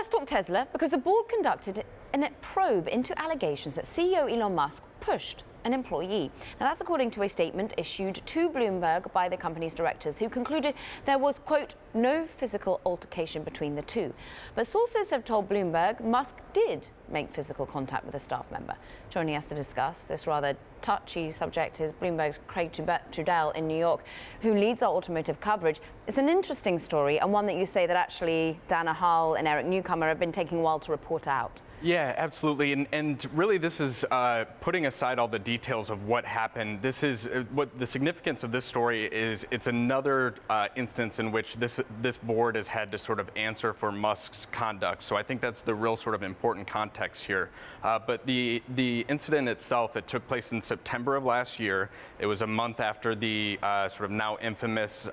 let's talk Tesla, because the board conducted a probe into allegations that CEO Elon Musk pushed an employee. Now, that's according to a statement issued to Bloomberg by the company's directors, who concluded there was, quote, no physical altercation between the two. But sources have told Bloomberg Musk did make physical contact with a staff member. Joining us to discuss this rather touchy subject is Bloomberg's Craig Trudell in New York, who leads our automotive coverage. It's an interesting story, and one that you say that actually Dana Hull and Eric Newcomer have been taking a while to report out. Yeah, absolutely. And really, this is putting aside all the details of what happened. This is what the significance of this story is. It's another instance in which this board has had to sort of answer for Musk's conduct. So I think that's the real sort of important context here. But the incident itself, it took place in September of last year. It was a month after the sort of now infamous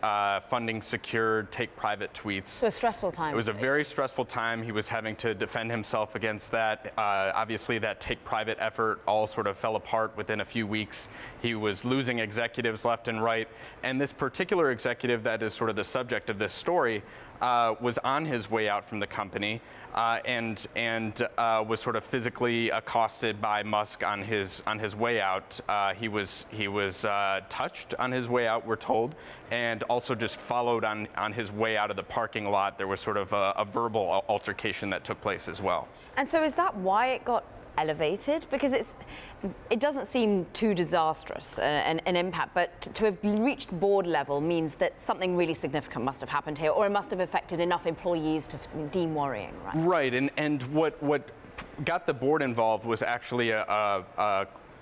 funding secured, take private tweets. So a stressful time. It was a very stressful time. He was having to defend himself against that. Obviously, that take private effort all sort of fell apart within a few weeks. He was losing executives left and right. And this particular executive that is sort of the subject of this story was on his way out from the company and was sort of physically accosted by Musk on his way out. He was touched on his way out, we're told, and also just followed on his way out of the parking lot. There was sort of a verbal altercation that took place as well. And so is that why it got elevated? Because it doesn't seem too disastrous an impact, but to have reached board level means that something really significant must have happened here, or it must have affected enough employees to deem worrying, right? Right, and what got the board involved was actually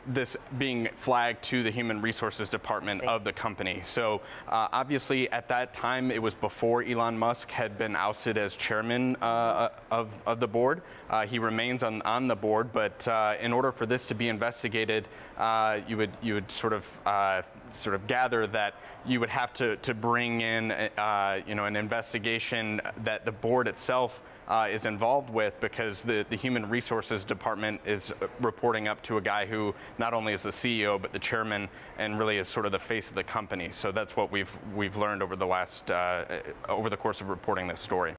this being flagged to the Human Resources Department of the company. So obviously at that time, it was before Elon Musk had been ousted as chairman of the board. He remains on the board, but in order for this to be investigated, you would sort of gather that you would have to bring in an investigation that the board itself is involved with, because the Human Resources Department is reporting up to a guy who not only is the CEO but the chairman and really is sort of the face of the company. So that's what we've learned over the course of reporting this story.